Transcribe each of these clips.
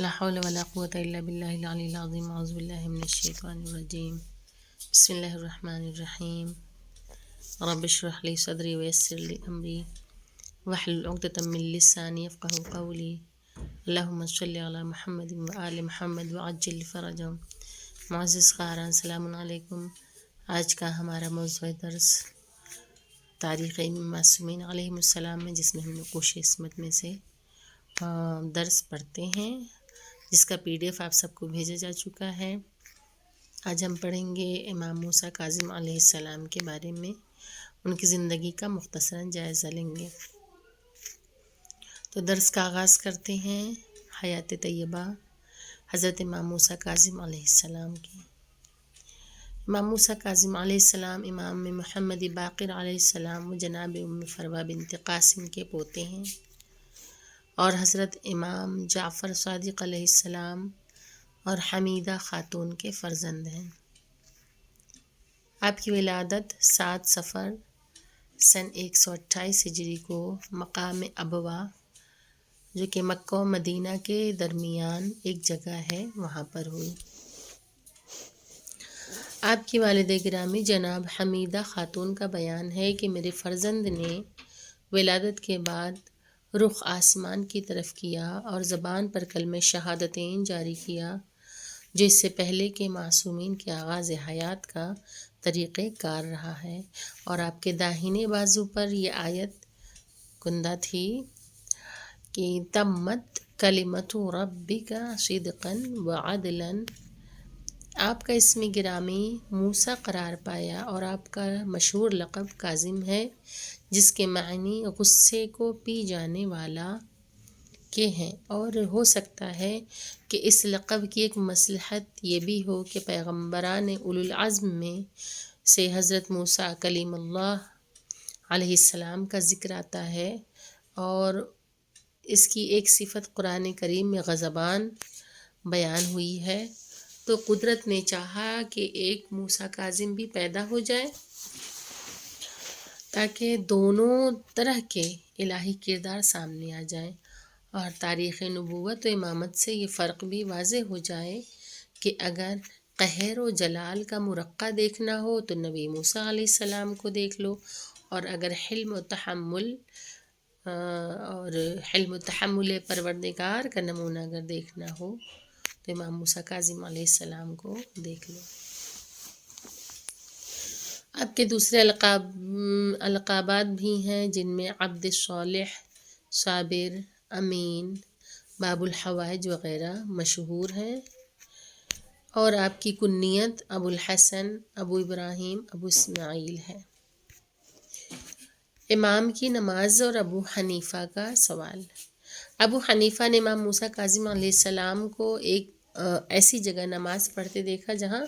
لا حول ولا قوة إلا بالله العلي العظيم. أعوذ بالله من الشيطان الرجيم. بسم الله الرحمن الرحيم. رب اشرح لي صدري ويسر لي أمري واحلل عقدة من لساني يفقهوا قولي. اللهم صل على محمد وآل محمد وعجل فرجهم. معزز قارئین السلام علیکم. آج کا ہمارا موضوع درس تاریخ معصومین علیہم السلام ہے، جس میں ہم نے کوشش عصمت میں سے درس پڑھتے ہیں، جس کا PDF آپ سب کو بھیجا جا چکا ہے. آج ہم پڑھیں گے امام موسیٰ کاظم علیہ السلام کے بارے میں، ان کی زندگی کا مختصراً جائزہ لیں گے. تو درس کا آغاز کرتے ہیں حیات طیبہ حضرت امام موسیٰ کاظم علیہ السلام کی. امام موسیٰ کاظم علیہ السلام امام محمد باقر علیہ السلام و جناب ام فروہ بنت قاسم کے پوتے ہیں اور حضرت امام جعفر صادق علیہ السلام اور حمیدہ خاتون کے فرزند ہیں. آپ کی ولادت 7 صفر سن 128 ہجری کو مقام ابوا، جو کہ مکہ و مدینہ کے درمیان ایک جگہ ہے، وہاں پر ہوئی. آپ کی والد گرامی جناب حمیدہ خاتون کا بیان ہے کہ میرے فرزند نے ولادت کے بعد رخ آسمان کی طرف کیا اور زبان پر کلمہ شہادتین جاری کیا، جو اس سے پہلے کے معصومین کے آغاز حیات کا طریقہ کار رہا ہے. اور آپ کے داہنے بازو پر یہ آیت کندہ تھی کہ تمت کلمت ربک صدقا وعدلا. آپ کا اسم گرامی موسیٰ قرار پایا اور آپ کا مشہور لقب کاظم ہے، جس کے معنی غصے کو پی جانے والا کے ہیں. اور ہو سکتا ہے کہ اس لقب کی ایک مصلحت یہ بھی ہو کہ پیغمبران اولو العزم میں سے حضرت موسیٰ کلیم اللہ علیہ السلام کا ذکر آتا ہے، اور اس کی ایک صفت قرآن کریم میں غضبان بیان ہوئی ہے. تو قدرت نے چاہا کہ ایک موسیٰ کاظم بھی پیدا ہو جائے تاکہ دونوں طرح کے الہی کردار سامنے آ جائیں، اور تاریخ نبوت و امامت سے یہ فرق بھی واضح ہو جائے کہ اگر قہر و جلال کا مرقع دیکھنا ہو تو نبی موسیٰ علیہ السلام کو دیکھ لو، اور اگر حلم و تحمل پروردگار کا نمونہ اگر دیکھنا ہو تو امام موسیٰ کاظم علیہ السلام کو دیکھ لو. آپ کے دوسرے القابات بھی ہیں، جن میں عبد صالح، صابر، امین، باب الحوائج وغیرہ مشہور ہیں. اور آپ کی کنیت ابو الحسن، ابو ابراہیم، ابو اسماعیل ہے. امام کی نماز اور ابو حنیفہ کا سوال. ابو حنیفہ نے امام موسیٰ کاظم علیہ السلام کو ایک ایسی جگہ نماز پڑھتے دیکھا جہاں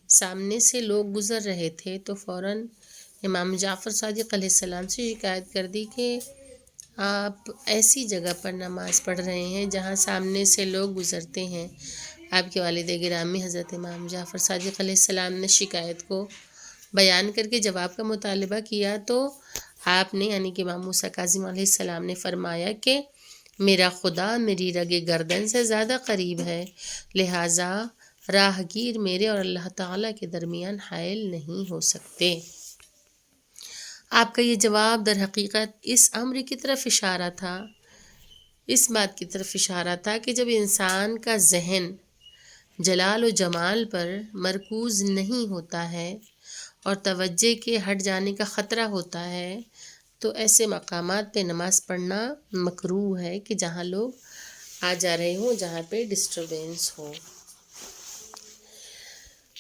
سامنے سے لوگ گزر رہے تھے، تو فوراً امام جعفر صادق علیہ السلام سے شکایت کر دی کہ آپ ایسی جگہ پر نماز پڑھ رہے ہیں جہاں سامنے سے لوگ گزرتے ہیں. آپ کے والد گرامی حضرت امام جعفر صادق علیہ السلام نے شکایت کو بیان کر کے جواب کا مطالبہ کیا، تو آپ نے یعنی کہ امام موسیٰ کاظم علیہ السلام نے فرمایا کہ میرا خدا میری رگ گردن سے زیادہ قریب ہے، لہٰذا راہ گیر میرے اور اللہ تعالیٰ کے درمیان حائل نہیں ہو سکتے. آپ کا یہ جواب در حقیقت اس امر کی طرف اشارہ تھا، اس بات کی طرف اشارہ تھا کہ جب انسان کا ذہن جلال و جمال پر مرکوز نہیں ہوتا ہے اور توجہ کے ہٹ جانے کا خطرہ ہوتا ہے، تو ایسے مقامات پہ نماز پڑھنا مکروہ ہے کہ جہاں لوگ آ جا رہے ہوں، جہاں پہ ڈسٹربینس ہو.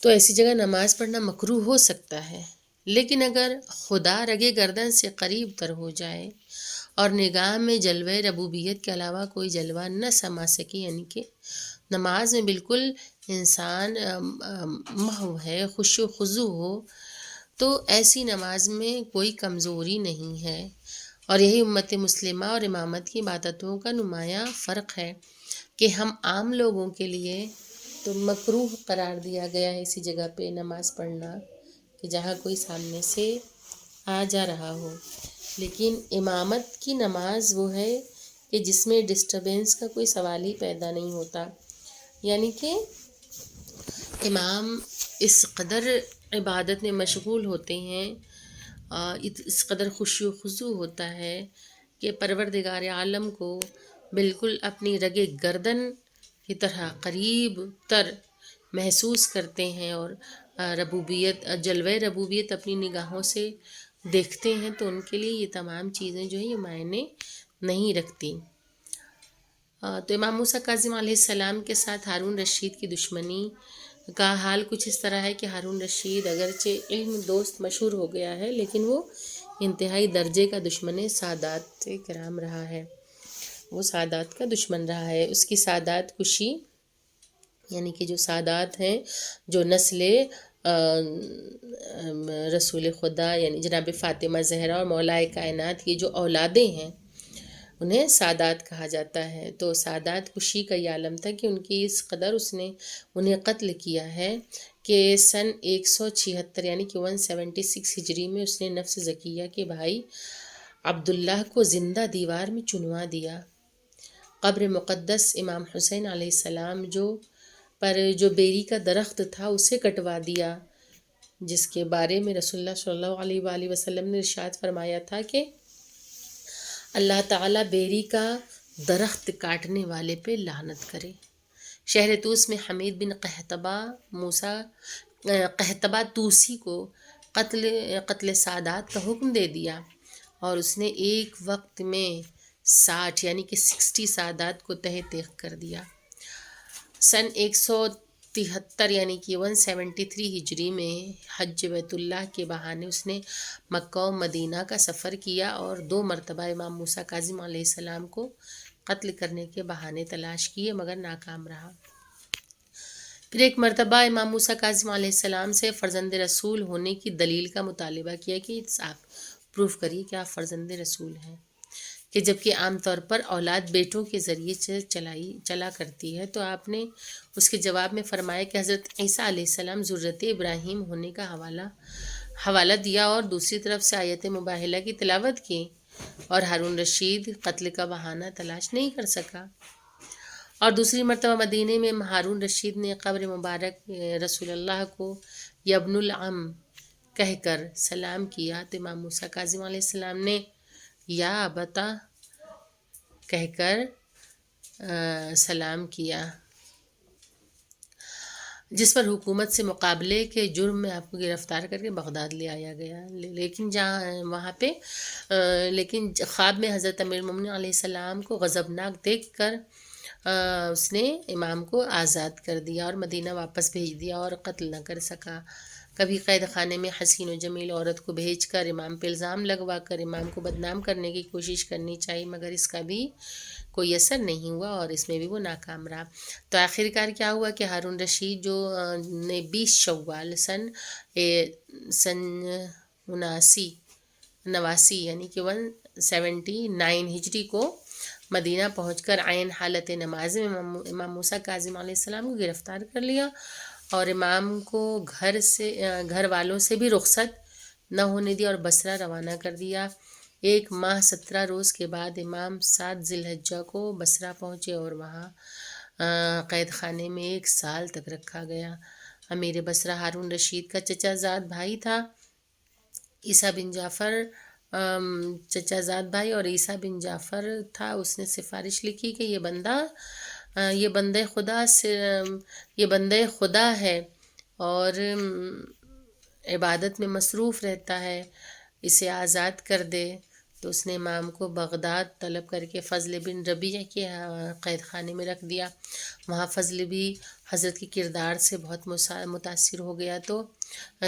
تو ایسی جگہ نماز پڑھنا مکروہ ہو سکتا ہے، لیکن اگر خدا رگے گردن سے قریب تر ہو جائے اور نگاہ میں جلوہ ربوبیت کے علاوہ کوئی جلوہ نہ سما سکے، یعنی کہ نماز میں بالکل انسان محو ہے، خشوع و خضوع ہو، تو ایسی نماز میں کوئی کمزوری نہیں ہے. اور یہی امت مسلمہ اور امامت کی عبادتوں کا نمایاں فرق ہے کہ ہم عام لوگوں کے لیے تو مکروہ قرار دیا گیا ہے اسی جگہ پہ نماز پڑھنا کہ جہاں کوئی سامنے سے آ جا رہا ہو، لیکن امامت کی نماز وہ ہے کہ جس میں ڈسٹربینس کا کوئی سوال ہی پیدا نہیں ہوتا، یعنی کہ امام اس قدر عبادت میں مشغول ہوتے ہیں، اس قدر خشوع و خضوع ہوتا ہے کہ پروردگار عالم کو بالکل اپنی رگ گردن کی طرح قریب تر محسوس کرتے ہیں، اور ربوبیت، جلوہ ربوبیت اپنی نگاہوں سے دیکھتے ہیں، تو ان کے لیے یہ تمام چیزیں جو ہیں یہ معنی نہیں رکھتی۔ تو امام موسیٰ کاظم علیہ السلام کے ساتھ ہارون رشید کی دشمنی کا حال کچھ اس طرح ہے کہ ہارون رشید اگرچہ علم دوست مشہور ہو گیا ہے، لیکن وہ انتہائی درجے کا دشمن سادات کرام رہا ہے، وہ سادات کا دشمن رہا ہے۔ اس کی سادات کشی، یعنی کہ جو سادات ہیں، جو نسل رسول خدا یعنی جناب فاطمہ زہرا اور مولائے کائنات کی جو اولادیں ہیں، انہیں سادات کہا جاتا ہے۔ تو سادات کشی کا یہ عالم تھا کہ ان کی اس قدر اس نے انہیں قتل کیا ہے کہ سن 176 یعنی کہ 176 ہجری میں اس نے نفس زکیہ کے بھائی عبداللہ کو زندہ دیوار میں چنوا دیا۔ قبر مقدس امام حسین علیہ السلام جو بیری کا درخت تھا اسے کٹوا دیا، جس کے بارے میں رسول اللہ صلی اللہ علیہ وآلہ وسلم نے ارشاد فرمایا تھا کہ اللہ تعالیٰ بیری کا درخت کاٹنے والے پہ لعنت کرے۔ شہر طوس میں حمید بن قحطبہ طوسی کو قتل سادات کا حکم دے دیا، اور اس نے ایک وقت میں 60 یعنی کہ 60 سادات کو تہہ تیغ کر دیا۔ سن 173 یعنی کہ 173 ہجری میں حج بیت اللہ کے بہانے اس نے مکہ و مدینہ کا سفر کیا، اور 2 مرتبہ امام موسیٰ کاظم علیہ السلام کو قتل کرنے کے بہانے تلاش کیے مگر ناکام رہا۔ پھر ایک مرتبہ امام موسیٰ کاظم علیہ السلام سے فرزند رسول ہونے کی دلیل کا مطالبہ کیا کہ آپ پروف کریے کہ آپ فرزند رسول ہیں، کہ جبکہ عام طور پر اولاد بیٹوں کے ذریعے سے چلا کرتی ہے، تو آپ نے اس کے جواب میں فرمایا کہ حضرت عیسیٰ علیہ السلام ذریت ابراہیم ہونے کا حوالہ دیا، اور دوسری طرف سے آیت مباہلہ کی تلاوت کی، اور ہارون رشید قتل کا بہانہ تلاش نہیں کر سکا۔ اور دوسری مرتبہ مدینے میں ہارون رشید نے قبر مبارک رسول اللہ کو یبن العم کہہ کر سلام کیا، تو امام موسیٰ کاظم علیہ السلام نے یا ابتا کہہ کر سلام کیا، جس پر حکومت سے مقابلے کے جرم میں آپ کو گرفتار کر کے بغداد لے آیا گیا، لیکن خواب میں حضرت امیر المومنین علیہ السلام کو غضبناک دیکھ کر اس نے امام کو آزاد کر دیا اور مدینہ واپس بھیج دیا، اور قتل نہ کر سکا۔ کبھی قید خانے میں حسین و جمیل عورت کو بھیج کر امام پہ الزام لگوا کر امام کو بدنام کرنے کی کوشش کرنی چاہی، مگر اس کا بھی کوئی اثر نہیں ہوا، اور اس میں بھی وہ ناکام رہا۔ تو آخرکار کیا ہوا کہ ہارون رشید جو نے 20 شوال سن 89 یعنی کہ 179 ہجری کو مدینہ پہنچ کر عین حالت نماز میں امام موسیٰ کاظم علیہ السلام کو گرفتار کر لیا، اور امام کو گھر والوں سے بھی رخصت نہ ہونے دیا اور بصرہ روانہ کر دیا۔ 1 ماہ 17 روز کے بعد امام 7 ذی الحجہ کو بصرہ پہنچے، اور وہاں قید خانے میں 1 سال تک رکھا گیا۔ امیر بصرہ ہارون رشید کا چچا زاد بھائی تھا عیسیٰ بن جعفر، چچا زاد بھائی اور عیسیٰ بن جعفر تھا۔ اس نے سفارش لکھی کہ یہ بندہ خدا ہے اور عبادت میں مصروف رہتا ہے، اسے آزاد کر دے۔ تو اس نے امام کو بغداد طلب کر کے فضل بن ربیع کے قید خانے میں رکھ دیا۔ وہاں فضل بھی حضرت کے کردار سے بہت متاثر ہو گیا، تو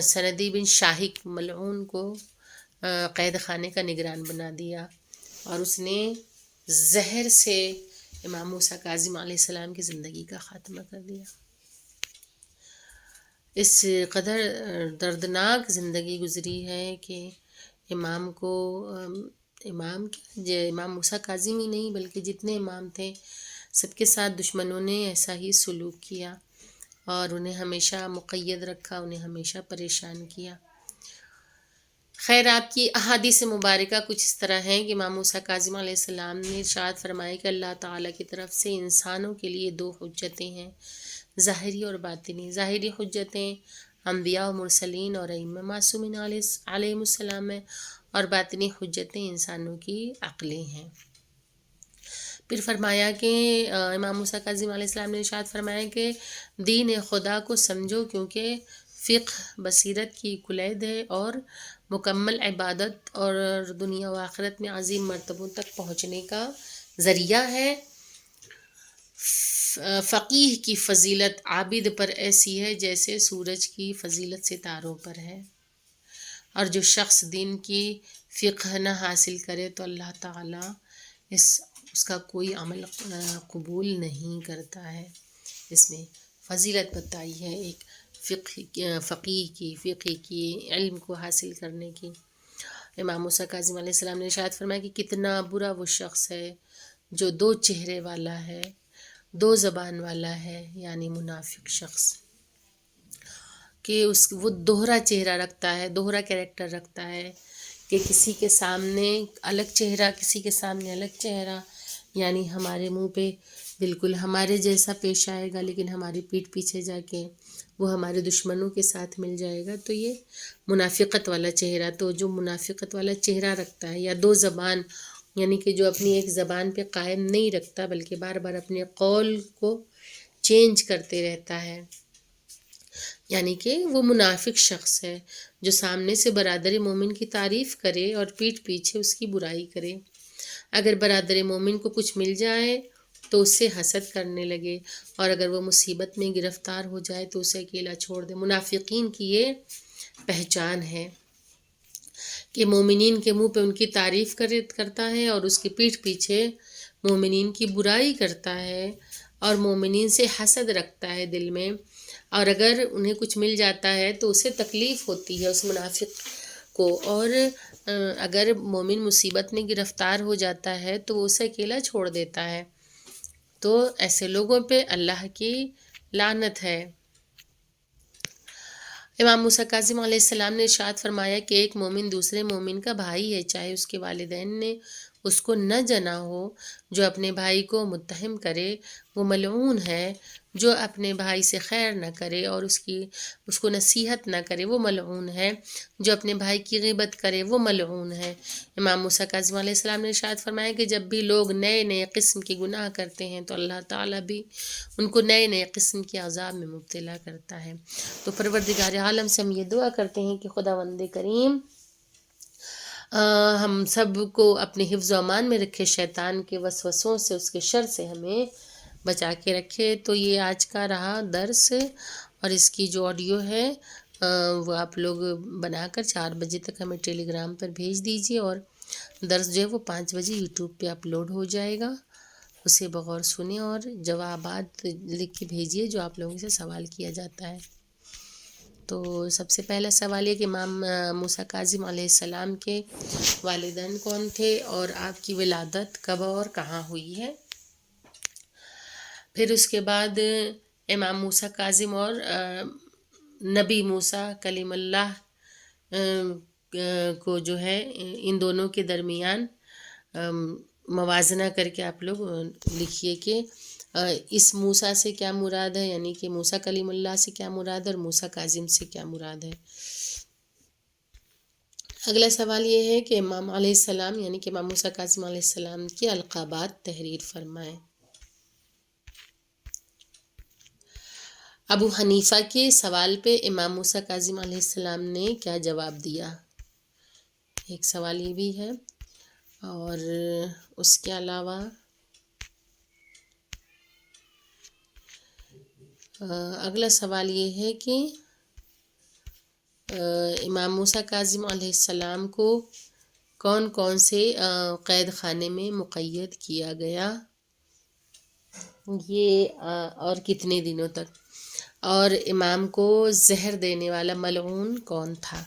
سندی بن شاہک ملعون کو قید خانے کا نگران بنا دیا، اور اس نے زہر سے امام موسیٰ کاظم علیہ السلام کی زندگی کا خاتمہ کر دیا۔ اس قدر دردناک زندگی گزری ہے کہ امام موسیٰ کاظم ہی نہیں بلکہ جتنے امام تھے سب کے ساتھ دشمنوں نے ایسا ہی سلوک کیا، اور انہیں ہمیشہ مقید رکھا، انہیں ہمیشہ پریشان کیا۔ خیر آپ کی احادیث مبارکہ کچھ اس طرح ہیں کہ امام موسیٰ کاظم علیہ السلام نے ارشاد فرمایا کہ اللہ تعالیٰ کی طرف سے انسانوں کے لیے دو حجتیں ہیں، ظاہری اور باطنی۔ ظاہری حجتیں انبیاء و مرسلین اور ائمہ معصومین علیہم السلام ہیں، اور باطنی حجتیں انسانوں کی عقلیں ہیں۔ پھر فرمایا کہ امام موسیٰ کاظم علیہ السلام نے ارشاد فرمایا کہ دین خدا کو سمجھو، کیونکہ فقہ بصیرت کی کلید ہے اور مکمل عبادت اور دنیا و آخرت میں عظیم مرتبوں تک پہنچنے کا ذریعہ ہے۔ فقیہ کی فضیلت عابد پر ایسی ہے جیسے سورج کی فضیلت ستاروں پر ہے، اور جو شخص دین کی فقہ نہ حاصل کرے تو اللہ تعالیٰ اس کا کوئی عمل قبول نہیں کرتا ہے۔ اس میں فضیلت بتائی ہے ایک فقہ کی علم کو حاصل کرنے کی۔ امام موسیٰ کاظم علیہ السلام نے ارشاد فرمایا کہ کتنا برا وہ شخص ہے جو دو چہرے والا ہے، دو زبان والا ہے، یعنی منافق شخص، کہ وہ دوہرا چہرہ رکھتا ہے، دوہرا کیریکٹر رکھتا ہے، کہ کسی کے سامنے الگ چہرہ، کسی کے سامنے الگ چہرہ، یعنی ہمارے منہ پہ بالکل ہمارے جیسا پیش آئے گا لیکن ہماری پیٹھ پیچھے جا کے وہ ہمارے دشمنوں کے ساتھ مل جائے گا، تو یہ منافقت والا چہرہ۔ تو جو منافقت والا چہرہ رکھتا ہے، یا دو زبان، یعنی کہ جو اپنی ایک زبان پہ قائم نہیں رکھتا بلکہ بار بار اپنے قول کو چینج کرتے رہتا ہے، یعنی کہ وہ منافق شخص ہے جو سامنے سے برادر مومن کی تعریف کرے اور پیٹھ پیچھے اس کی برائی کرے۔ اگر برادر مومن کو کچھ مل جائے تو اس سے حسد کرنے لگے، اور اگر وہ مصیبت میں گرفتار ہو جائے تو اسے اکیلا چھوڑ دے۔ منافقین کی یہ پہچان ہے کہ مومنین کے منہ پہ ان کی تعریف کرتا ہے اور اس کی پیٹھ پیچھے مومنین کی برائی کرتا ہے، اور مومنین سے حسد رکھتا ہے دل میں، اور اگر انہیں کچھ مل جاتا ہے تو اسے تکلیف ہوتی ہے اس منافق کو، اور اگر مومن مصیبت میں گرفتار ہو جاتا ہے تو وہ اسے اکیلا چھوڑ دیتا ہے۔ تو ایسے لوگوں پہ اللہ کی لعنت ہے۔ امام موسیٰ کاظم علیہ السلام نے ارشاد فرمایا کہ ایک مومن دوسرے مومن کا بھائی ہے، چاہے اس کے والدین نے اس کو نہ جنا ہو۔ جو اپنے بھائی کو متہم کرے وہ ملعون ہے، جو اپنے بھائی سے خیر نہ کرے اور اس کو نصیحت نہ کرے وہ ملعون ہے، جو اپنے بھائی کی غیبت کرے وہ ملعون ہے۔ امام موسیٰ کاظم علیہ السلام نے ارشاد فرمایا کہ جب بھی لوگ نئے نئے قسم کے گناہ کرتے ہیں تو اللہ تعالیٰ بھی ان کو نئے نئے قسم کے عذاب میں مبتلا کرتا ہے۔ تو پروردگار عالم سے ہم یہ دعا کرتے ہیں کہ خداوند کریم ہم سب کو اپنے حفظ و امان میں رکھے، شیطان کے وسوسوں سے، اس کے شر سے ہمیں بچا کے رکھے۔ تو یہ آج کا رہا درس، اور اس کی جو آڈیو ہے وہ آپ لوگ بنا کر 4 بجے تک ہمیں ٹیلی گرام پر بھیج دیجیے، اور درس جو ہے وہ 5 بجے یوٹیوب پہ اپلوڈ ہو جائے گا، اسے بغور سنیں اور جوابات لکھ کے بھیجیے جو آپ لوگوں سے سوال کیا جاتا ہے۔ تو سب سے پہلا سوال یہ کہ امام موسیٰ کاظم علیہ السلام کے والدین کون تھے اور آپ کی ولادت کب اور کہاں ہوئی ہے؟ پھر اس کے بعد امام موسیٰ کاظم اور نبی موسیٰ کلیم اللہ کو جو ہے ان دونوں کے درمیان موازنہ کر کے آپ لوگ لکھیے کہ اس موسیٰ سے کیا مراد ہے، یعنی کہ موسیٰ کلیم اللہ سے کیا مراد ہے اور موسیٰ کاظم سے کیا مراد ہے۔ اگلا سوال یہ ہے کہ امام علیہ السلام یعنی کہ امام موسیٰ کاظم علیہ السلام کے القابات تحریر فرمائیں۔ ابو حنیفہ کے سوال پہ امام موسیٰ کاظم علیہ السلام نے کیا جواب دیا، ایک سوال یہ بھی ہے۔ اور اس کے علاوہ اگلا سوال یہ ہے کہ امام موسیٰ کاظم علیہ السلام کو کون کون سے قید خانے میں مقید کیا گیا، یہ اور کتنے دنوں تک، اور امام کو زہر دینے والا ملعون کون تھا۔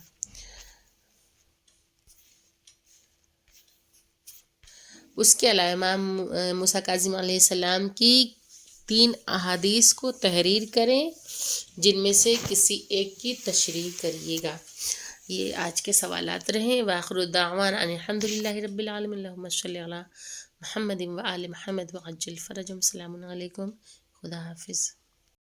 اس کے علاوہ امام موسیٰ کاظم علیہ السلام کی 3 احادیث کو تحریر کریں جن میں سے کسی ایک کی تشریح کریے گا۔ یہ آج کے سوالات رہیں. وآخر الدعوان ان الحمد للہ رب العالمین. اللہم صلی علی محمد و آل محمد وعجل فرجہم. السلام علیکم. خدا حافظ.